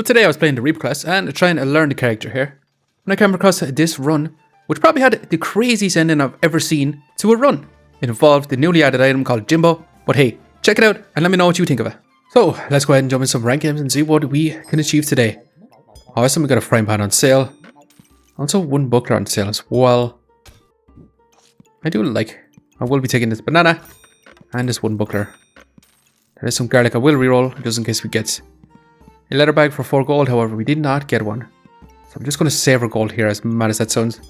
So today I was playing the Reaper class and trying to learn the character here. When I came across this run, which probably had the craziest ending I've ever seen to a run. It involved the newly added item called JIMBO, but hey, check it out and let me know what you think of it. So let's go ahead and jump in some rank games and see what we can achieve today. Awesome, we got a frying pan on sale. Also one buckler on sale as well. I will be taking this banana and this one buckler. There is some garlic I will reroll just in case we get a leather bag for 4 gold, however we did not get one. So I'm just going to save our gold here, as mad as that sounds.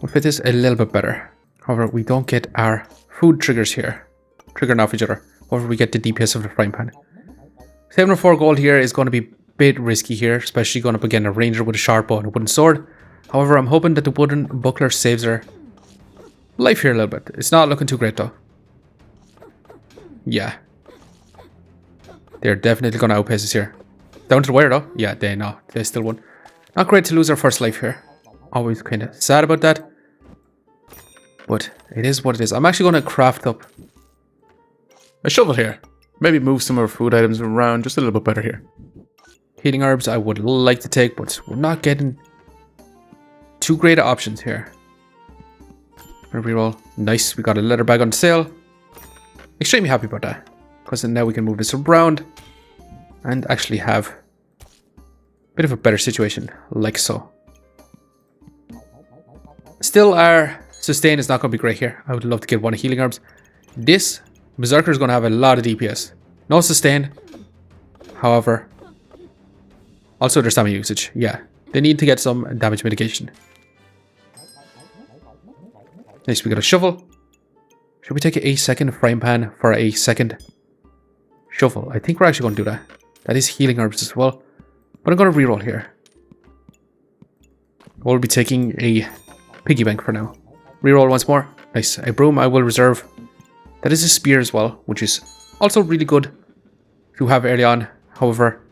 We'll fit this a little bit better. However, we don't get our food triggers here. Triggering off each other. However, we get the DPS of the frying pan. Saving our 4 gold here is going to be a bit risky here, especially going up against a ranger with a sharp bow and a wooden sword. However, I'm hoping that the wooden buckler saves our life here a little bit. It's not looking too great though. Yeah. They're definitely going to outpace us here. Down to the wire though. Yeah, they still won. Not great to lose our first life here. Always kind of sad about that. But it is what it is. I'm actually going to craft up a shovel here. Maybe move some of our food items around just a little bit better here. Healing herbs I would like to take, but we're not getting too great options here. Reroll. Nice, we got a leather bag on sale. Extremely happy about that. Because now we can move this around and actually have a bit of a better situation, like so. Still, our sustain is not going to be great here. I would love to get one of healing herbs. This Berserker is going to have a lot of DPS. No sustain. However, also their stamina usage. Yeah, they need to get some damage mitigation. Next, we got a shovel. Should we take a second frying pan for a second shovel? I think we're actually going to do that. That is healing herbs as well. But I'm going to reroll here. We'll be taking a piggy bank for now. Reroll once more. Nice. A broom I will reserve. That is a spear as well, which is also really good to have early on. However,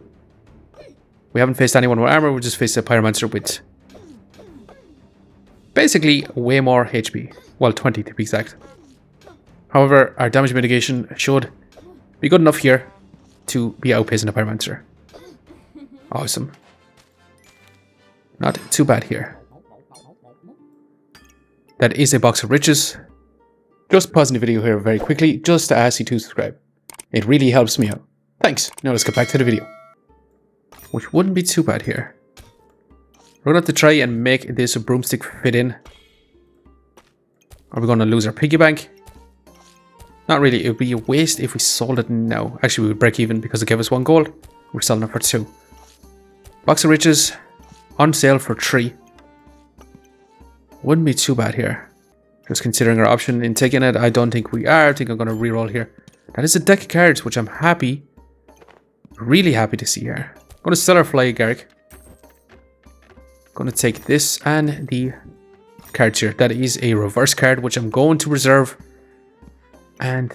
we haven't faced anyone with armor. We just faced a pyromancer with basically way more HP. Well, 20 to be exact. However, our damage mitigation should be good enough here to be outpacing the pyromancer. Awesome. Not too bad here. That is a box of riches. Just pausing the video here very quickly just to ask you to subscribe. It really helps me out. Thanks. Now let's get back to the video. Which wouldn't be too bad here. We're going to have to try and make this broomstick fit in. Are we going to lose our piggy bank? Not really. It would be a waste if we sold it now. Actually, we would break even because it gave us 1 gold. We're selling it for 2. Box of riches on sale for 3. Wouldn't be too bad here. Just considering our option in taking it, I don't think we are. I think I'm going to reroll here. That is a deck of cards, which I'm happy, really happy to see here. I'm going to sell our fly agaric. Going to take this and the cards here. That is a reverse card, which I'm going to reserve. And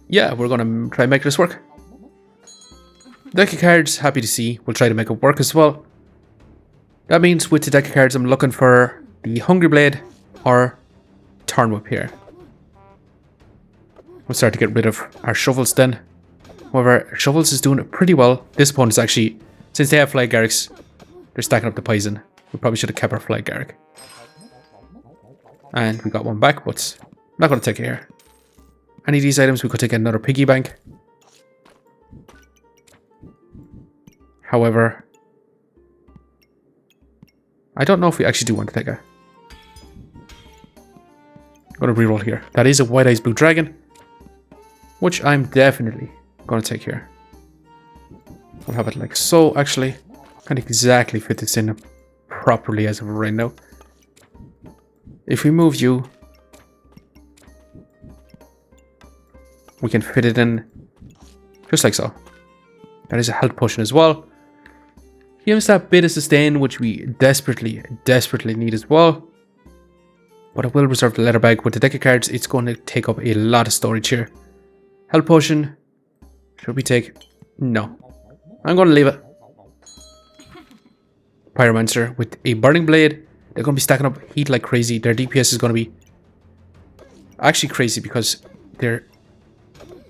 yeah, we're going to try and make this work. Deck of cards, happy to see. We'll try to make it work as well. That means with the deck of cards, I'm looking for the Hungry Blade or Turn Whip here. We'll start to get rid of our shovels then. However, shovels is doing pretty well. This opponent is actually, since they have fly agarics, they're stacking up the poison. We probably should have kept our fly agaric. And we got one back, but I'm not going to take it here. Any of these items, we could take another piggy bank. However, I don't know if we actually do want to take it. I'm going to reroll here. That is a White Eyes Blue Dragon, which I'm definitely going to take here. We'll have it like so, actually. Can't exactly fit this in properly as of right now. If we move you, we can fit it in just like so. That is a health potion as well. Gives that bit of sustain, which we desperately need as well. But I will reserve the leather bag. With the deck of cards, it's going to take up a lot of storage here. Health potion. Should we take? No. I'm going to leave it. Pyromancer with a burning blade. They're going to be stacking up heat like crazy. Their DPS is going to be actually crazy because their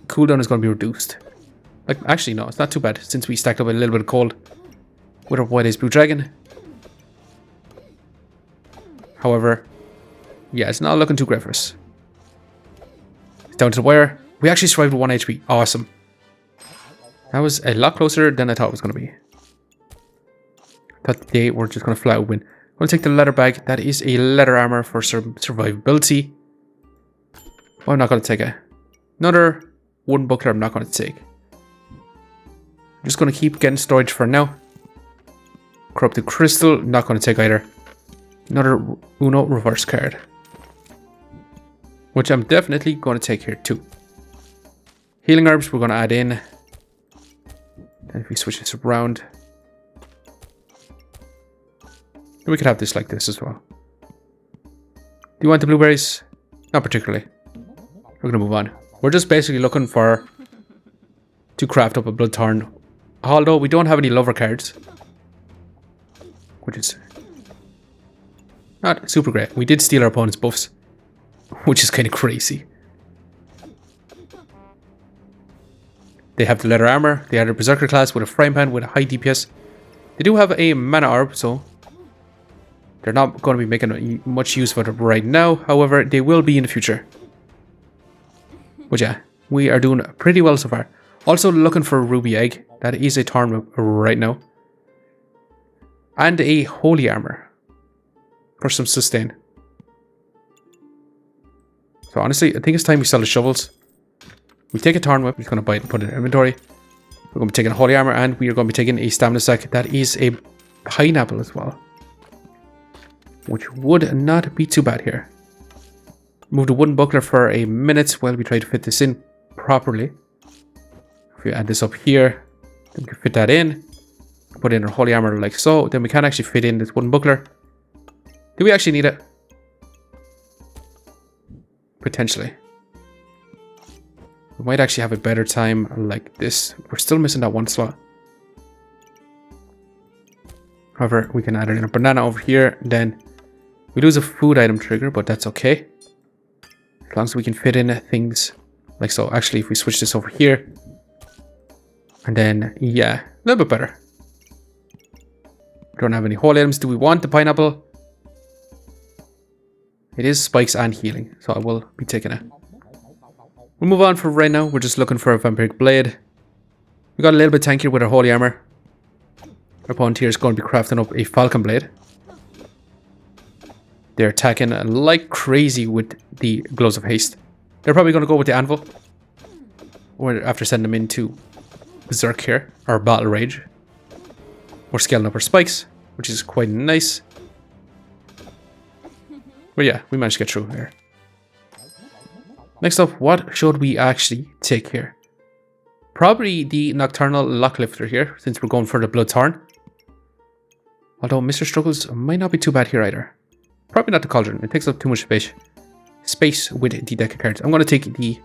cooldown is going to be reduced. Like, actually, no, it's not too bad since we stacked up a little bit of gold with our White Eyes Blue Dragon. However, yeah, it's not looking too great for us. It's down to the wire. We actually survived with 1 HP. Awesome. That was a lot closer than I thought it was going to be. I thought they were just going to flat out win. I'm going to take the leather bag. That is a leather armor for survivability. Oh, I'm not going to take it. Another wooden buckler I'm not going to take. I'm just going to keep getting storage for now. Corrupted crystal, not going to take either. Another Uno reverse card. Which I'm definitely going to take here too. Healing herbs we're going to add in. And if we switch this around, we could have this like this as well. Do you want the blueberries? Not particularly. We're going to move on. We're just basically looking for to craft up a Bloodthorn. Although we don't have any lover cards. Which is not super great. We did steal our opponent's buffs. Which is kind of crazy. They have the leather armor. They are a berserker class with a frying pan with a high DPS. They do have a mana orb, so they're not going to be making much use of it right now. However, they will be in the future. But yeah, we are doing pretty well so far. Also looking for a ruby egg. That is a Thorn right now. And a holy armor for some sustain. So honestly, I think it's time we sell the shovels. We take a Thorn whip. We're going to buy it and put it in inventory. We're going to be taking a holy armor, and we are going to be taking a stamina sack. That is a pineapple as well, which would not be too bad here. Move the wooden buckler for a minute while we try to fit this in properly. If we add this up here, then we can fit that in. Put in our holy armor like so. Then we can actually fit in this wooden buckler. Do we actually need it? Potentially. We might actually have a better time like this. We're still missing that one slot. However, we can add in a banana over here. Then we lose a food item trigger, but that's okay. As long as we can fit in things like so. Actually, if we switch this over here. And then, yeah, a little bit better. We don't have any whole items. Do we want the pineapple? It is spikes and healing, so I will be taking it. We'll move on for right now. We're just looking for a vampiric blade. We got a little bit tankier with our holy armor. Our opponent here is going to be crafting up a falcon blade. They're attacking like crazy with the gloves of haste. They're probably going to go with the anvil. Or after sending them into berserk here, or battle rage. We're scaling up our spikes, which is quite nice. But yeah, we managed to get through here. Next up, what should we actually take here? Probably the Nocturnal Locklifter here, since we're going for the Bloodthorn. Although Mr. Struggles might not be too bad here either. Probably not the Cauldron, it takes up too much space with the deck of cards. I'm going to take the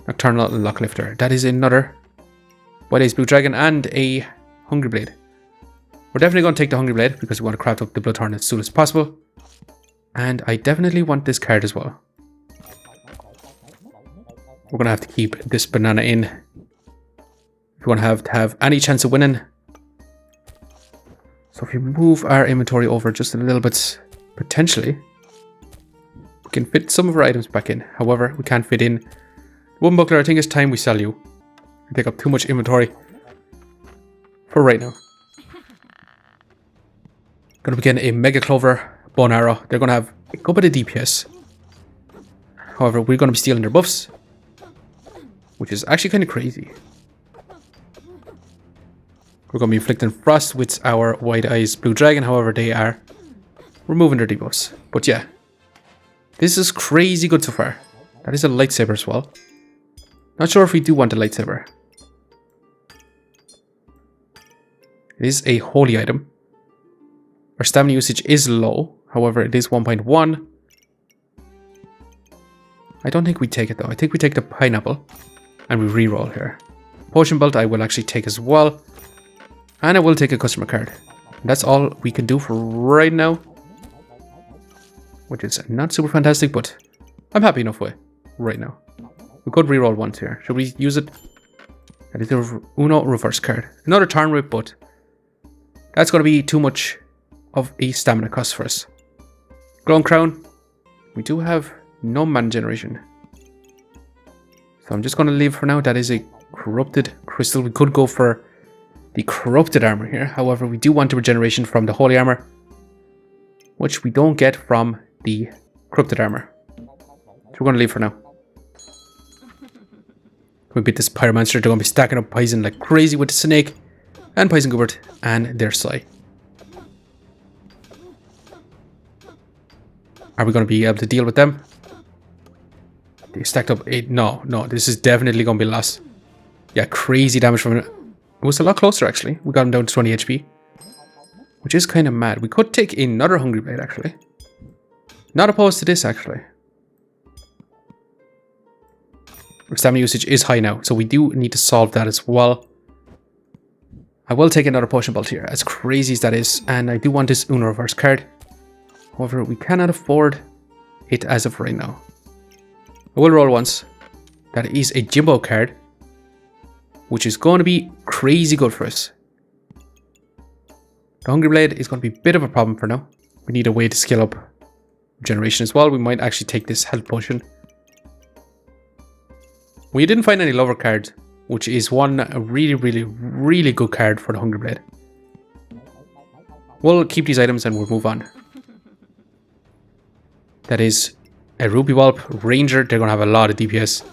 Nocturnal Locklifter. That is another White Eyes Blue Dragon and a Hungry Blade. We're definitely going to take the Hungry Blade because we want to craft up the Bloodthorn as soon as possible. And I definitely want this card as well. We're going to have to keep this banana in if we want to have any chance of winning. So if we move our inventory over just a little bit, potentially, we can fit some of our items back in. However, we can't fit in one buckler. I think it's time we sell you. We take up too much inventory for right now. Going to begin a Mega Clover Bone Arrow. They're going to have a good bit of DPS. However, we're going to be stealing their buffs, which is actually kind of crazy. We're going to be inflicting frost with our White Eyes Blue Dragon. However, they are removing their debuffs. But yeah, this is crazy good so far. That is a lightsaber as well. Not sure if we do want a lightsaber. It is a holy item. Our stamina usage is low. However, it is 1.1. I don't think we take it though. I think we take the pineapple and we reroll here. Potion belt I will actually take as well. And I will take a customer card. And that's all we can do for right now. Which is not super fantastic, but I'm happy enough with right now. We could reroll once here. Should we use it? That is a Uno reverse card. Another Turn Whip, but that's going to be too much of a stamina cost for us. Glowing Crown. We do have no mana generation. So I'm just going to leave for now. That is a Corrupted Crystal. We could go for the Corrupted Armor here. However, we do want the regeneration from the Holy Armor, which we don't get from the Corrupted Armor. So we're going to leave for now. We beat this Pyromancer. They're going to be stacking up Poison like crazy with the Snake and Poison Gobert and their Psy. Are we going to be able to deal with them? They stacked up 8. No, this is definitely going to be a loss. Yeah, crazy damage from it. It was a lot closer actually. We got him down to 20 HP. Which is kind of mad. We could take another Hungry Blade actually. Not opposed to this actually. Our stamina usage is high now, so we do need to solve that as well. I will take another Potion Bolt here, as crazy as that is, and I do want this Uno reverse card. However, we cannot afford it as of right now. I will roll once. That is a Jimbo card, which is going to be crazy good for us. The Hungry Blade is going to be a bit of a problem for now. We need a way to scale up regeneration as well. We might actually take this health potion. We didn't find any lover cards, which is one really good card for the Hungry Blade. We'll keep these items and we'll move on. That is a Ruby Whelp Ranger. They're going to have a lot of DPS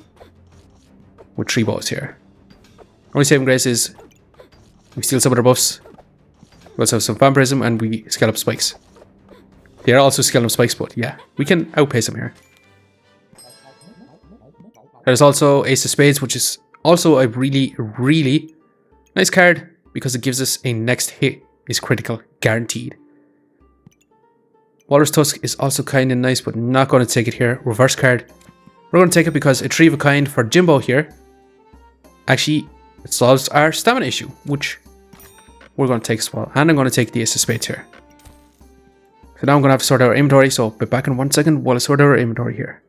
with 3 bows here. Only saving grace is we steal some of their buffs. We also have some Vampirism and we scale up Spikes. They are also scaling up Spikes, but yeah, we can outpace them here. There's also Ace of Spades, which is also a really nice card because it gives us a next hit is critical, guaranteed. Walrus Tusk is also kind of nice, but not going to take it here. Reverse card. We're going to take it because a 3 of a kind for Jimbo here actually solves our stamina issue, which we're going to take as well. And I'm going to take the Ace of Spades here. So now I'm going to have to sort out our inventory, so be back in 1 second while I sort out our inventory here.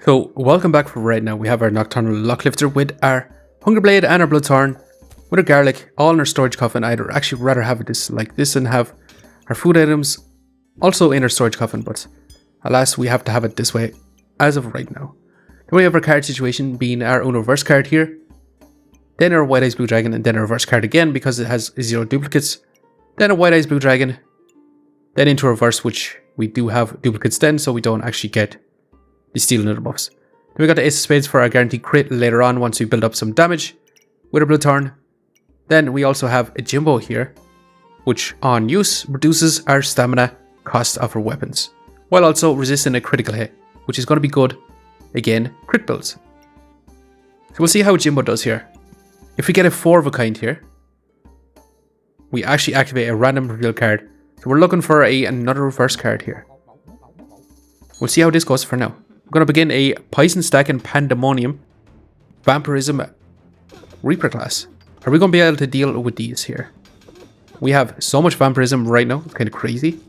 So, welcome back for right now. We have our Nocturnal Locklifter with our Hungry Blade and our Bloodthorn with our Garlic all in our storage coffin. I'd actually rather have this like this and have our food items also in our storage coffin, but alas, we have to have it this way as of right now. Then we have our card situation being our own reverse card here, then our White Eyes Blue Dragon, and then a reverse card again because it has 0 duplicates, then a White Eyes Blue Dragon, then into a reverse, which we do have duplicates then, so we don't actually get the steal another buffs. Then we got the Ace of Spades for our guaranteed crit later on once we build up some damage with our Bloodthorn. Then we also have a Jimbo here, which on use reduces our stamina cost of our weapons, while also resisting a critical hit, which is going to be good, again, crit builds. So we'll see how Jimbo does here. If we get a 4 of a kind here, we actually activate a random reveal card. So we're looking for another reverse card here. We'll see how this goes for now. We're going to begin a Poison Stack and Pandemonium Vampirism Reaper class. Are we going to be able to deal with these here? We have so much Vampirism right now. It's kind of crazy.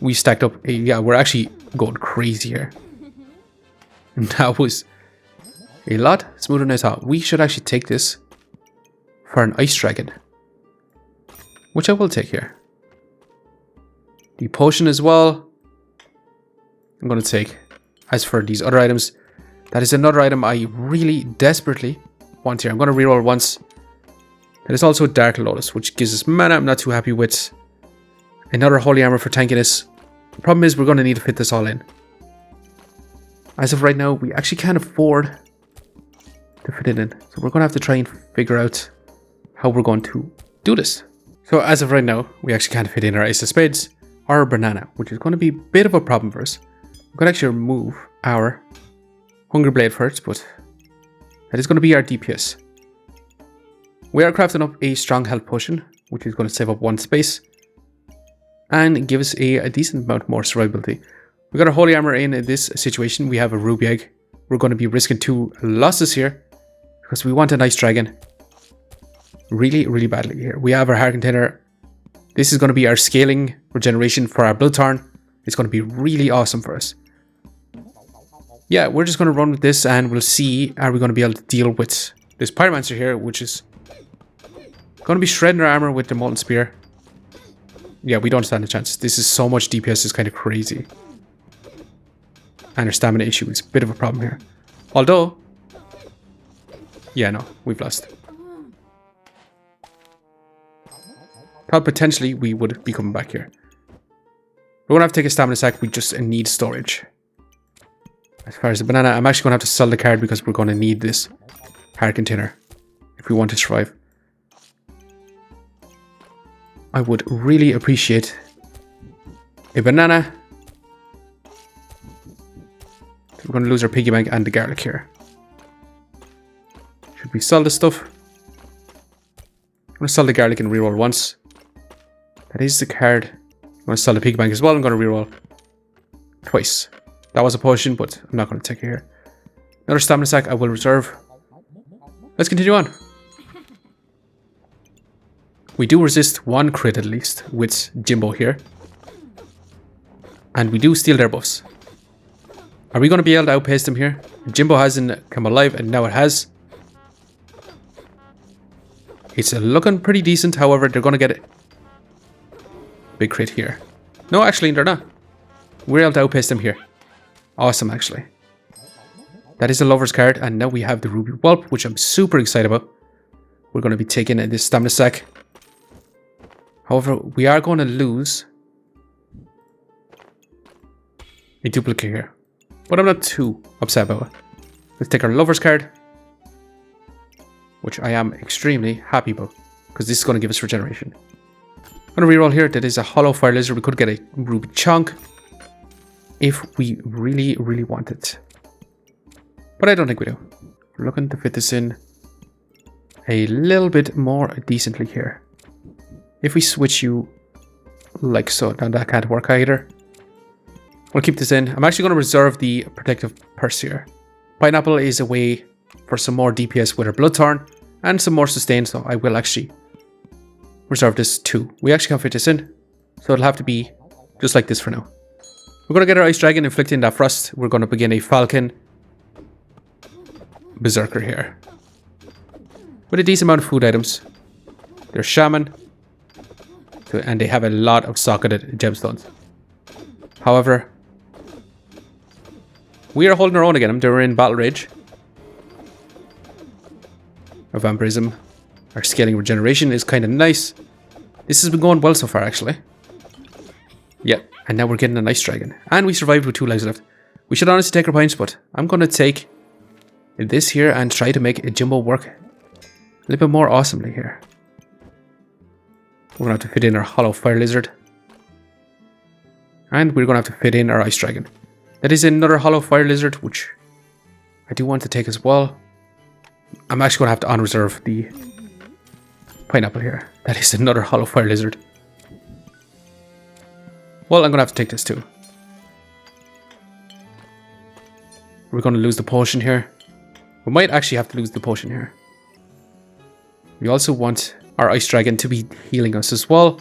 We stacked up. Yeah, we're actually going crazy here. And that was a lot smoother than I thought. We should actually take this for an Ice Dragon, which I will take here. The potion as well, I'm going to take. As for these other items, that is another item I really desperately want here. I'm going to reroll once. That is also Dark Lotus, which gives us mana. I'm not too happy with another Holy Armor for tankiness. The problem is we're going to need to fit this all in. As of right now, we actually can't afford to fit it in. So we're going to have to try and figure out how we're going to do this. So as of right now, we actually can't fit in our Ace of Spades or our Banana, which is going to be a bit of a problem for us. We could actually remove our Hungry Blade first, but that is going to be our DPS. We are crafting up a strong health potion, which is going to save up 1 space and give us a decent amount more survivability. We got our Holy Armor in this situation. We have a Ruby Egg. We're going to be risking 2 losses here because we want a nice dragon really badly here. We have our Heart Container. This is going to be our scaling regeneration for our Bloodthorn. It's going to be really awesome for us. Yeah, we're just going to run with this and we'll see, are we going to be able to deal with this Pyromancer here, which is going to be shredding our armor with the Molten Spear. Yeah, we don't stand a chance. This is so much DPS, is kind of crazy. And our stamina issue is a bit of a problem here. Although, yeah, no, we've lost. Thought potentially we would be coming back here. We're going to have to take a stamina sack. We just need storage. As far as the banana, I'm actually going to have to sell the card because we're going to need this heart container if we want to survive. I would really appreciate a banana. We're going to lose our piggy bank and the garlic here. Should we sell this stuff? I'm going to sell the garlic and reroll once. That is the card. I'm going to sell the piggy bank as well. I'm going to reroll twice. That was a potion, but I'm not going to take it here. Another stamina sack I will reserve. Let's continue on. We do resist one crit at least with JIMBO here. And we do steal their buffs. Are we going to be able to outpace them here? JIMBO hasn't come alive and now it has. It's looking pretty decent, however, they're going to get it. Big crit here. No, actually, they're not. We're able to outpace them here. Awesome, actually. That is a lover's card, and now we have the Ruby Whelp, which I'm super excited about. We're going to be taking this stamina sack. However, we are going to lose a duplicate here. But I'm not too upset about it. Let's take our lover's card, which I am extremely happy about, because this is going to give us regeneration. I'm going to reroll here. That is a hollow fire lizard. We could get a ruby chunk if we really, really want it. But I don't think we do. We're looking to fit this in a little bit more decently here. If we switch you like so, then that can't work either. We'll keep this in. I'm actually going to reserve the protective purse here. Pineapple is a way for some more DPS with our Bloodthorn and some more sustain, so I will actually reserve this too. We actually can't fit this in, so it'll have to be just like this for now. We're going to get our Ice Dragon, inflicting that frost. We're going to begin a Falcon Berserker here. With a decent amount of food items. They're Shaman. And they have a lot of socketed gemstones. However, we are holding our own against them. They're in Battle Rage. Our Vampirism. Our scaling regeneration is kind of nice. This has been going well so far, actually. Yeah, and now we're getting a nice dragon. And we survived with 2 lives left. We should honestly take our points, but I'm going to take this here and try to make a JIMBO work a little bit more awesomely here. We're going to have to fit in our hollow fire lizard. And we're going to have to fit in our ice dragon. That is another hollow fire lizard, which I do want to take as well. I'm actually going to have to unreserve the pineapple here. That is another hollow fire lizard. Well, I'm going to have to take this too. We're going to lose the potion here. We might actually have to lose the potion here. We also want our ice dragon to be healing us as well.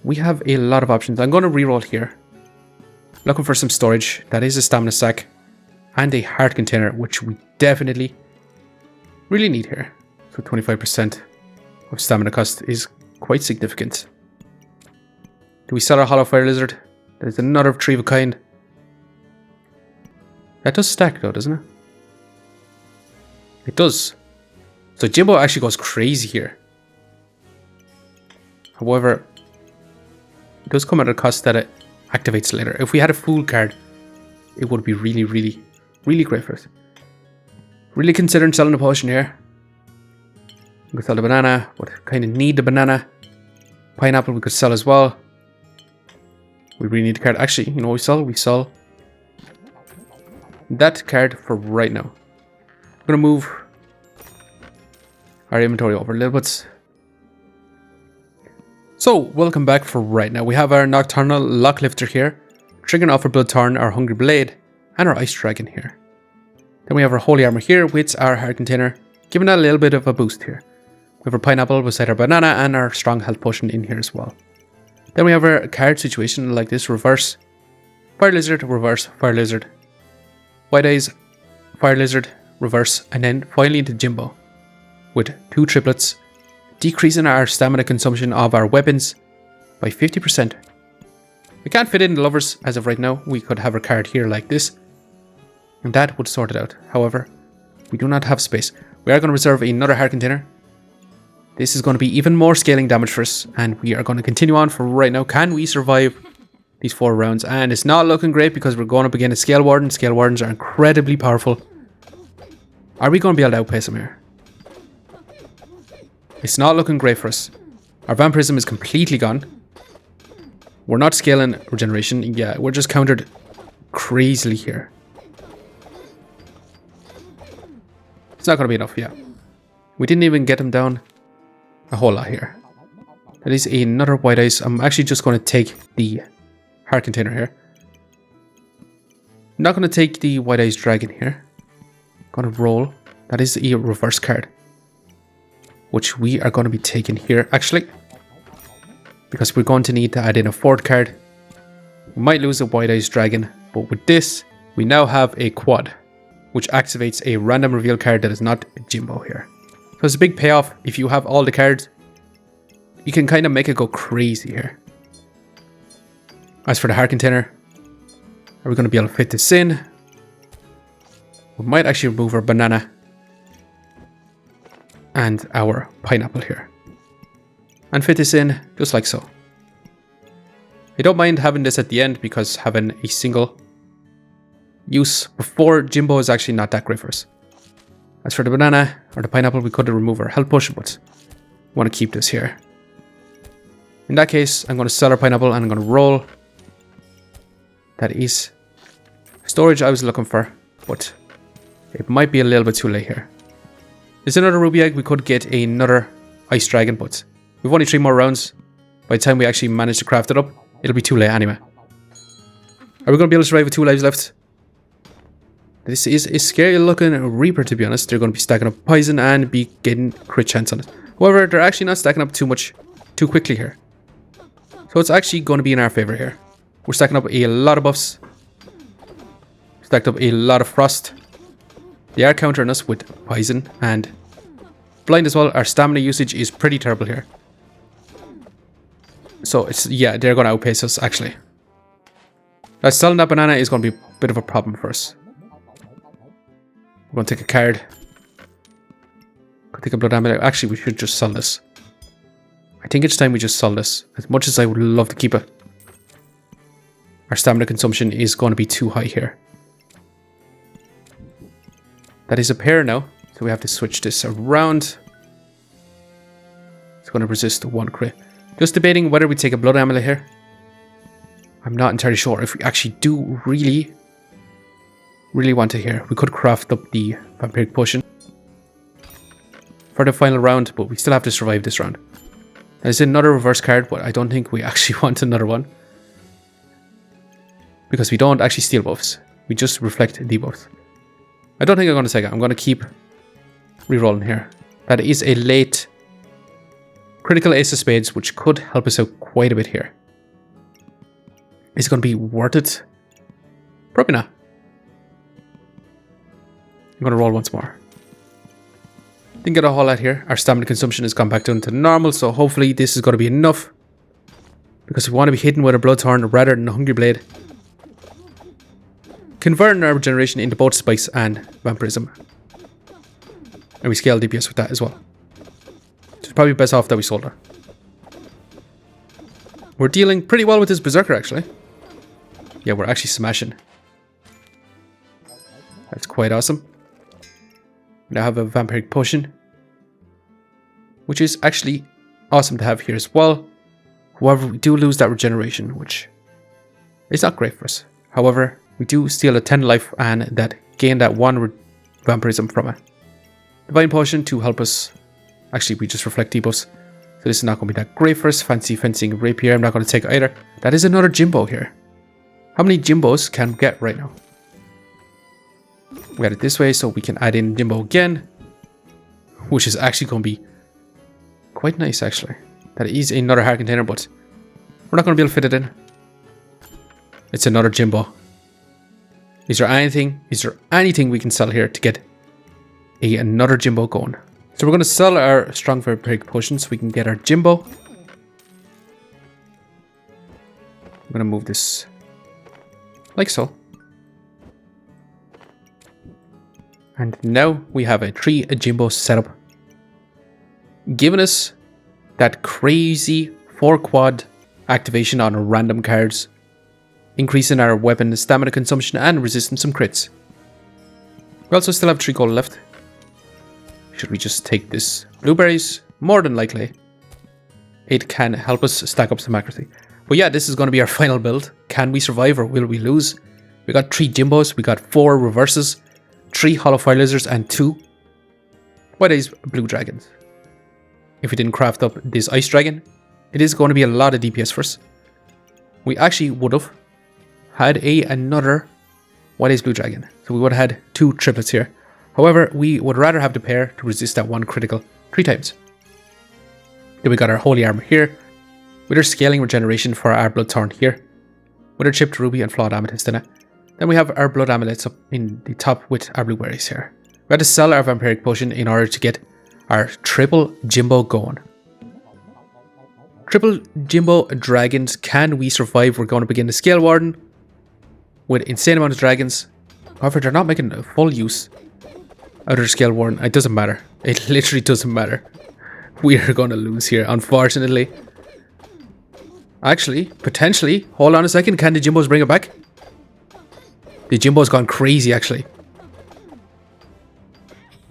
We have a lot of options. I'm going to reroll here. Looking for some storage. That is a stamina sack and a heart container, which we definitely really need here. So 25% of stamina cost is quite significant. Do we sell our hollow fire lizard? There's another 3 of a kind. That does stack though, doesn't it? It does. So JIMBO actually goes crazy here. However, it does come at a cost that it activates later. If we had a fool card, it would be really, really, really great for us. Really considering selling the potion here. We could sell the banana, but kind of need the banana. Pineapple we could sell as well. We really need the card. Actually, you know what we sell? We sell that card for right now. I'm going to move our inventory over a little bit. So, welcome back for right now. We have our Nocturnal Lock Lifter here, triggering off our Bloodthorn, our Hungry Blade, and our Ice Dragon here. Then we have our Holy Armor here with our Heart Container, giving that a little bit of a boost here. We have our Pineapple beside our Banana and our Strong Health Potion in here as well. Then we have our card situation like this: reverse Fire Lizard, reverse Fire Lizard, White Eyes, Fire Lizard, reverse, and then finally into JIMBO. with 2 triplets, decreasing our stamina consumption of our weapons by 50%. We can't fit in the lovers as of right now. We could have our card here like this, and that would sort it out. However, we do not have space. We are going to reserve another heart container. This is going to be even more scaling damage for us, and we are going to continue on for right now. Can we survive these 4 rounds? And it's not looking great because we're going up against Scale Warden. Scale Wardens are incredibly powerful. Are we going to be able to outpace them here? It's not looking great for us. Our Vampirism is completely gone. We're not scaling regeneration. Yeah, we're just countered crazily here. It's not going to be enough, yeah. We didn't even get him down a whole lot here. That is another white ice. I'm actually just going to take the heart container here. I'm not going to take the white ice dragon here. I'm going to roll. That is a reverse card, which we are going to be taking here actually, because we're going to need to add in a 4th card. We might lose a white ice dragon, but with this we now have a quad, which activates a random reveal card that is not Jimbo here. So it's a big payoff. If you have all the cards, you can kind of make it go crazy here. As for the heart container, are we going to be able to fit this in? We might actually remove our banana and our pineapple here, and fit this in just like so. I don't mind having this at the end because having a single use before Jimbo is actually not that great for us. As for the banana or the pineapple, we could remove our health potion, but I want to keep this here. In that case, I'm going to sell our pineapple and I'm going to roll. That is storage I was looking for, but it might be a little bit too late here. There's another ruby egg. We could get another ice dragon, but we've only 3 more rounds. By the time we actually manage to craft it up, it'll be too late anyway. Are we going to be able to survive with 2 lives left? This is a scary looking Reaper, to be honest. They're going to be stacking up poison and be getting crit chance on it. However, they're actually not stacking up too quickly here. So it's actually going to be in our favor here. We're stacking up a lot of buffs. Stacked up a lot of frost. They are countering us with poison and blind as well. Our stamina usage is pretty terrible here. So it's, yeah, they're going to outpace us actually. Now selling that banana is going to be a bit of a problem for us. We're going to take a card. Could take a blood amulet. Actually, we should just sell this. I think it's time we just sell this. As much as I would love to keep it, our stamina consumption is going to be too high here. That is a pair now, so we have to switch this around. It's going to resist 1 crit. Just debating whether we take a blood amulet here. I'm not entirely sure if we actually do really want to here. We could craft up the vampiric potion for the final round, but we still have to survive this round. There's another reverse card, but I don't think we actually want another one, because we don't actually steal buffs. We just reflect debuffs. I don't think I'm going to take it. I'm going to keep rerolling here. That is a late critical ace of spades, which could help us out quite a bit here. Is it going to be worth it? Probably not. I'm going to roll once more. Didn't get a whole lot here. Our stamina consumption has gone back down to normal, so hopefully this is going to be enough, because we want to be hitting with a Bloodthorn rather than a Hungry Blade, converting our regeneration into both Spice and Vampirism. And we scale DPS with that as well. It's probably best off that we sold her. We're dealing pretty well with this Berserker actually. Yeah, we're actually smashing. That's quite awesome. We now have a Vampiric Potion, which is actually awesome to have here as well. However, we do lose that regeneration, which is not great for us. However, we do steal a 10 life and that gain that 1 vampirism from it. Divine Potion to help us. Actually, we just reflect debuffs, so this is not going to be that great for us. Fancy Fencing Rapier, I'm not going to take either. That is another Jimbo here. How many Jimbos can we get right now? We got it this way, so we can add in Jimbo again, which is actually going to be quite nice actually. That is another heart container, but we're not going to be able to fit it in. It's another Jimbo. Is there anything we can sell here to get another Jimbo going? So we're going to sell our strong vampiric potion so we can get our JIMBO. I'm going to move this like so. And now we have a 3 JIMBO setup, giving us that crazy 4 quad activation on random cards, increasing our weapon stamina consumption and resisting some crits. We also still have 3 gold left. Should we just take this blueberries? More than likely. It can help us stack up some accuracy. But yeah, this is going to be our final build. Can we survive or will we lose? We got 3 Jimbos, we got 4 reverses, 3 hollow fire lizards, and 2 what is blue dragons. If we didn't craft up this ice dragon, it is going to be a lot of DPS for us. We actually would have had another what is blue dragon. So we would have had 2 triplets here. However, we would rather have the pair to resist that 1 critical 3 times. Then we got our holy armor here, with our scaling regeneration for our bloodthorn here, with our chipped ruby and flawed amethyst in it. Then we have our blood amulets up in the top with our blueberries here. We had to sell our vampiric potion in order to get our triple Jimbo going. Triple Jimbo dragons, can we survive? We're going to begin the scale warden with insane amount of dragons. However, they're not making full use out of their scale warden. It doesn't matter. It literally doesn't matter. We are going to lose here, unfortunately. Actually, potentially. Hold on a second. Can the Jimbos bring it back? The Jimbo's gone crazy, actually.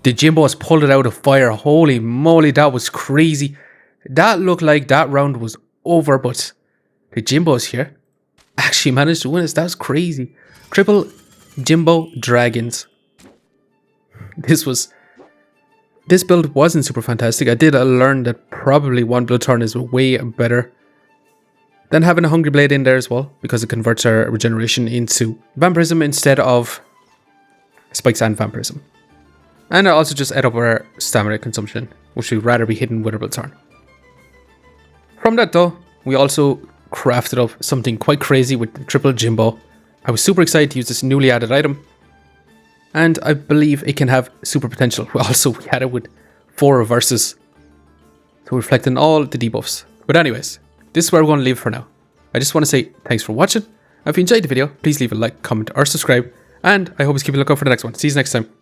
The Jimbo's pulled it out of fire. Holy moly, that was crazy. That looked like that round was over, but the Jimbos here actually managed to win us. That's crazy. Triple Jimbo dragons. This build wasn't super fantastic. I did learn that probably 1 Bloodthorn is way better than having a Hungry Blade in there as well, because it converts our regeneration into vampirism instead of spikes and vampirism. And I also just add up our stamina consumption, which would rather be hidden with a Bloodthorn. From that though, we also crafted up something quite crazy with the triple Jimbo. I was super excited to use this newly added item, and I believe it can have super potential. We had it with 4 reverses, so reflecting all the debuffs. But anyways, this is where we're going to leave for now. I just want to say thanks for watching. If you enjoyed the video, please leave a like, comment, or subscribe. And I hope you keep a lookout for the next one. See you next time.